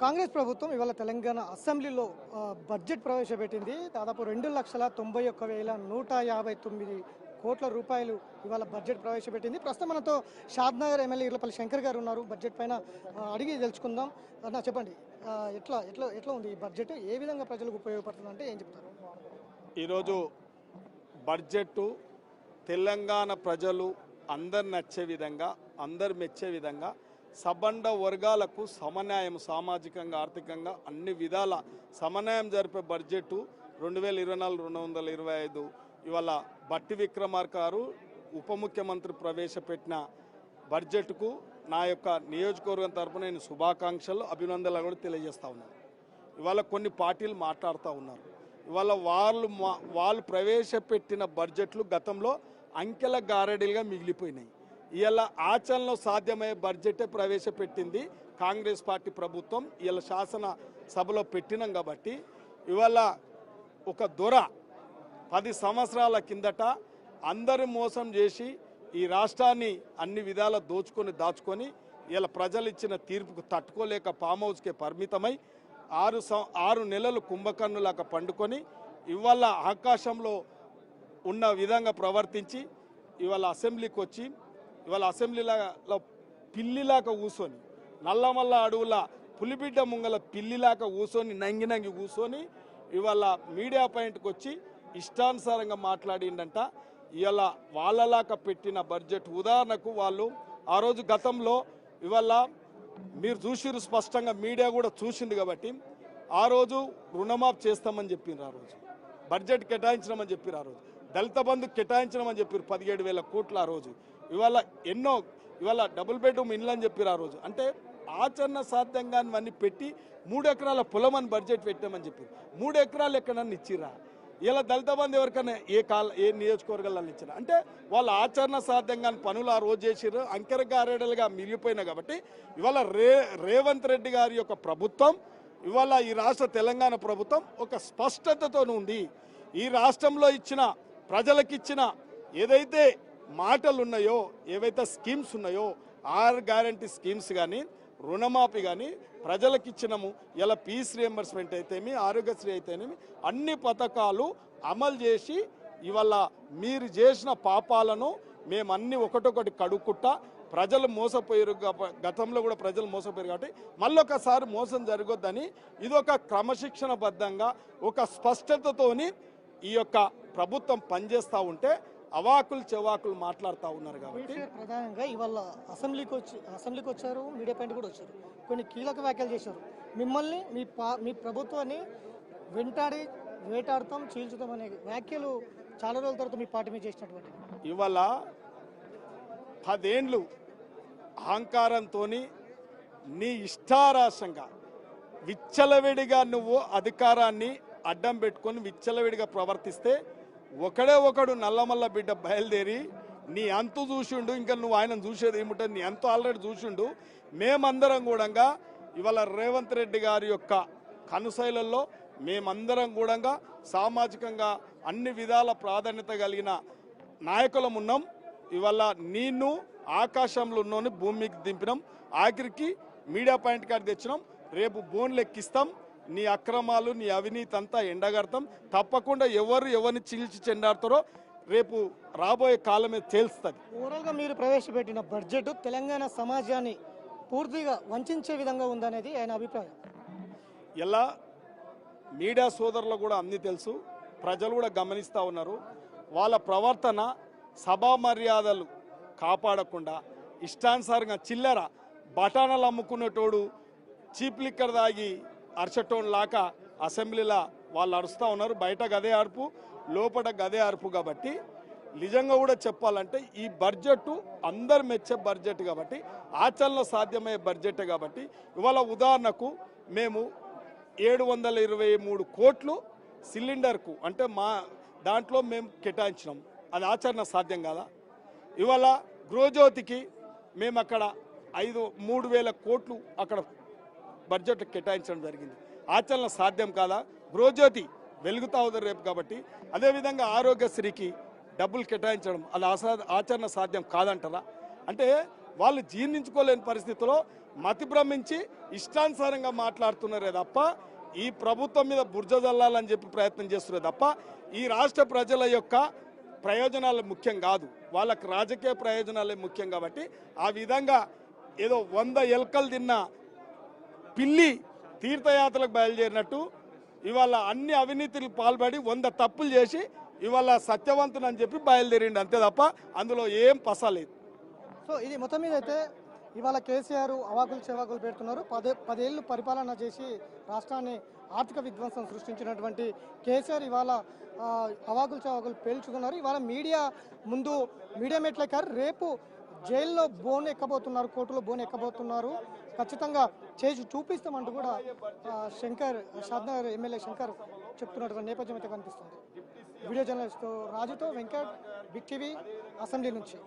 కాంగ్రెస్ ప్రభుత్వం ఇవాళ తెలంగాణ అసెంబ్లీలో బడ్జెట్ ప్రవేశపెట్టింది. దాదాపు 2,91,159 కోట్ల రూపాయలు ఇవాళ బడ్జెట్ ప్రవేశపెట్టింది. ప్రస్తుతం మనతో షాద్నగర్ ఎమ్మెల్యే ఇర్లపల్లి శంకర్ గారు ఉన్నారు. బడ్జెట్ పైన అడిగి తెలుసుకుందాం. అన్న చెప్పండి, ఎట్లా ఎట్లా ఎట్లా ఉంది ఈ బడ్జెట్? ఏ విధంగా ప్రజలకు ఉపయోగపడుతుంది అంటే ఏం చెప్తారు? ఈరోజు బడ్జెట్ తెలంగాణ ప్రజలు అందరు నచ్చే విధంగా, అందరు మెచ్చే విధంగా సబండ వర్గాలకు సమన్యాయం, సామాజికంగా, ఆర్థికంగా అన్ని విధాల సమన్యాయం జరిపే బడ్జెట్ 2024-225 ఇవాళ బట్టి విక్రమార్క గారు ఉప ముఖ్యమంత్రి ప్రవేశపెట్టిన బడ్జెట్కు నా యొక్క నియోజకవర్గం తరపున నేను శుభాకాంక్షలు, అభినందనలు కూడా తెలియజేస్తా ఉన్నాను. ఇవాళ కొన్ని పార్టీలు మాట్లాడుతూ ఉన్నారు. ఇవాళ వాళ్ళు ప్రవేశపెట్టిన బడ్జెట్లు గతంలో అంకెల గారడీలుగా మిగిలిపోయినాయి. ఇవాళ ఆచరణలో సాధ్యమయ్యే బడ్జెటే ప్రవేశపెట్టింది కాంగ్రెస్ పార్టీ ప్రభుత్వం. ఇవాళ శాసన సభలో పెట్టినాం కాబట్టి ఇవాళ ఒక దొర 10 సంవత్సరాల కిందట అందరూ మోసం చేసి ఈ రాష్ట్రాన్ని అన్ని విధాల దాచుకొని ఇలా ప్రజలు ఇచ్చిన తీర్పుకు తట్టుకోలేక ఫామ్ హౌస్కే పరిమితమై 6 నెలలు కుంభకర్ణులాగా పండుకొని ఇవాళ ఆకాశంలో ఉన్న విధంగా ప్రవర్తించి ఇవాళ అసెంబ్లీకి వచ్చి ఇవాళ అసెంబ్లీలో పిల్లిలాగా కూర్చొని, నల్లమల్ల అడవుల పులిబిడ్డ ముంగల పిల్లిలాగా కూర్చొని నంగి కూర్చొని ఇవాళ మీడియా పాయింట్కి వచ్చి ఇష్టానుసారంగా మాట్లాడిందంట. ఇవాళ వాళ్ళలాగా పెట్టిన బడ్జెట్ ఉదాహరణకు వాళ్ళు ఆ రోజు గతంలో ఇవాళ మీరు చూసిరు స్పష్టంగా, మీడియా కూడా చూసింది కాబట్టి ఆ రోజు రుణమాఫ్ చేస్తామని చెప్పిండ్రు, ఆ రోజు బడ్జెట్ కేటాయించినామని చెప్పారు, ఆ రోజు దళిత బంధు కేటాయించినామని చెప్పారు 17,000 కోట్లు ఆ రోజు. ఇవాళ డబుల్ బెడ్రూమ్ ఇండ్లు అని చెప్పారు ఆ రోజు. అంటే ఆచరణ సాధ్యంగా అన్నీ పెట్టి 3 ఎకరాల పొలం అని బడ్జెట్ పెట్టామని చెప్పారు. 3 ఎకరాలు ఎక్కడన్నా ఇచ్చిరా? ఇలా దళిత బంధు ఎవరికైనా ఏ నియోజకవర్గాల్లో ఇచ్చినా? అంటే వాళ్ళ ఆచరణ సాధ్యంగా పనులు ఆ రోజు చేసిర్రు, అంకెర గారేడలుగా మిగిలిపోయినా కాబట్టి ఇవాళ రేవంత్ రెడ్డి గారి యొక్క ప్రభుత్వం, ఇవాళ ఈ రాష్ట్ర తెలంగాణ ప్రభుత్వం ఒక స్పష్టతతో ఉంది. ఈ రాష్ట్రంలో ఇచ్చిన ప్రజలకిచ్చిన ఏదైతే మాటలు ఉన్నాయో, ఏవైతే స్కీమ్స్ ఉన్నాయో, 6 గ్యారంటీ స్కీమ్స్ కానీ, రుణమాఫీ కానీ ప్రజలకు ఇచ్చినాము. ఇలా పీస్ రియంబర్స్మెంట్ అయితేమి, ఆరోగ్యశ్రీ అయితేనేమి అన్ని పథకాలు అమలు చేసి ఇవాళ మీరు చేసిన పాపాలను మేమన్నీ ఒకటొకటి కడుక్కుంటా ప్రజలు మోసపోయారు. గతంలో కూడా ప్రజలు మోసపోయారు కాబట్టి మళ్ళొకసారి మోసం జరగొద్దని ఇదొక క్రమశిక్షణబద్ధంగా ఒక స్పష్టతతోని ఈ యొక్క ప్రభుత్వం పనిచేస్తూ ఉంటే అవాకులు చెవాకులు మాట్లాడుతూ ఉన్నారు. కాబట్టి ప్రధానంగా ఇవాళ అసెంబ్లీకి వచ్చారు, మీడియా పాయింట్ కూడా వచ్చారు, కొన్ని కీలక వ్యాఖ్యలు చేశారు. మిమ్మల్ని మీ ప్రభుత్వాన్ని వేటాడుతాం, చీల్చుతాం అనే వ్యాఖ్యలు చాలా రోజుల తర్వాత మీ పార్టీ మీద చేసినటువంటి. ఇవాళ 10 ఏండ్లు అహంకారంతో నీ ఇష్టారాశంగా విచ్చలవిడిగా నువ్వు అధికారాన్ని అడ్డం పెట్టుకొని విచ్చలవిడిగా ప్రవర్తిస్తే ఒకడు నల్లమల్ల బిడ్డ బయలుదేరి నీ అంతు చూసిండు. ఇంకా నువ్వు ఆయన చూసేది ఏముంటుంది? నీ అంతు ఆల్రెడీ చూసిండు. మేమందరం కూడా ఇవాళ రేవంత్ రెడ్డి గారి యొక్క కనుశైలల్లో మేమందరం కూడా సామాజికంగా అన్ని విధాల ప్రాధాన్యత కలిగిన నాయకులం ఉన్నాం. ఇవాళ నేను ఆకాశంలో ఉన్నోని భూమికి దింపినాం, ఆఖరికి మీడియా పాయింట్ కాడ తెచ్చినాం. రేపు బోన్లు ఎక్కిస్తాం. నీ అక్రమాలు, నీ అవినీతి అంతా ఎండగడతాం. తప్పకుండా ఎవరిని చీల్చి చెండాడతారో రేపు రాబోయే కాలమే తేల్స్తుంది. ఓవరాల్గా మీరు ప్రవేశపెట్టిన బడ్జెట్ తెలంగాణ సమాజాన్ని పూర్తిగా వంచే విధంగా ఉందనేది ఆయన అభిప్రాయం. ఇలా మీడియా సోదరులు కూడా అన్నీ తెలుసు, ప్రజలు కూడా గమనిస్తూ ఉన్నారు. వాళ్ళ ప్రవర్తన సభా మర్యాదలు కాపాడకుండా ఇష్టానుసారంగా చిల్లర బఠానాలు అమ్ముకునేటోడు చీప్ లిక్కర్ తాగి అరచటోన్ లాగా అసెంబ్లీలో వాళ్ళు అరుస్తూ ఉన్నారు. బయట గదే అరుపు, లోపల గదే అరుపు. కాబట్టి నిజంగా కూడా చెప్పాలంటే ఈ బడ్జెట్ అందరు మెచ్చే బడ్జెట్ కాబట్టి, ఆచరణలో సాధ్యమయ్యే బడ్జెట్ కాబట్టి ఇవాళ ఉదాహరణకు మేము 723 కోట్లు సిలిండర్కు అంటే మా దాంట్లో మేము కేటాయించినాం. అది ఆచరణ సాధ్యం కాదా? ఇవాళ గృహజ్యోతికి మేము అక్కడ 3,000 కోట్లు అక్కడ బడ్జెట్ కేటాయించడం జరిగింది. ఆచరణ సాధ్యం కాదా? గృహజ్యోతి వెలుగుతా ఉంది రేపు కాబట్టి. అదేవిధంగా ఆరోగ్యశ్రీకి డబ్బులు కేటాయించడం అది ఆచరణ సాధ్యం కాదంటారా? అంటే వాళ్ళు జీర్ణించుకోలేని పరిస్థితిలో మతి భ్రమించి ఇష్టానుసారంగా మాట్లాడుతున్నారే తప్ప ఈ ప్రభుత్వం మీద బుర్జ జల్లాలని చెప్పి ప్రయత్నం చేస్తున్నారు తప్ప ఈ రాష్ట్ర ప్రజల యొక్క ప్రయోజనాలు ముఖ్యం కాదు, వాళ్ళకి రాజకీయ ప్రయోజనాలే ముఖ్యం. కాబట్టి ఆ విధంగా ఏదో 100 ఎలకలు తిన్న పిల్లి తీర్థయాత్రలకు బయలుదేరినట్టు ఇవాళ అన్ని అవినీతికి పాల్పడి 100 తప్పులు చేసి ఇవాళ సత్యవంతుని అని చెప్పి బయలుదేరిండు అంతే తప్ప అందులో ఏం పసలేదు. సో ఇది మొత్తం మీద అయితే ఇవాళ కేసీఆర్ అవాకులు చెవాకులు పెడుతున్నారు. 10 ఏళ్ళు పరిపాలన చేసి రాష్ట్రాన్ని ఆర్థిక విధ్వంసం సృష్టించినటువంటి కేసీఆర్ ఇవాళ అవాకులు చెవాకులు పేల్చుకున్నారు. ఇవాళ మీడియా ముందు మీడియా మెట్లెక్కారు. రేపు జైల్లో బోన్ ఎక్కబోతున్నారు, కోర్టులో బోన్ ఎక్కబోతున్నారు. ఖచ్చితంగా చేసి చూపిస్తామంటూ కూడా షాద్నగర్ ఎమ్మెల్యే శంకర్ చెప్తున్నటువంటి నేపథ్యం అయితే కనిపిస్తుంది. వీడియో జర్నలిస్ట్ రాజుతో వెంకట్, బిగ్ టీవీ, అసెంబ్లీ నుంచి.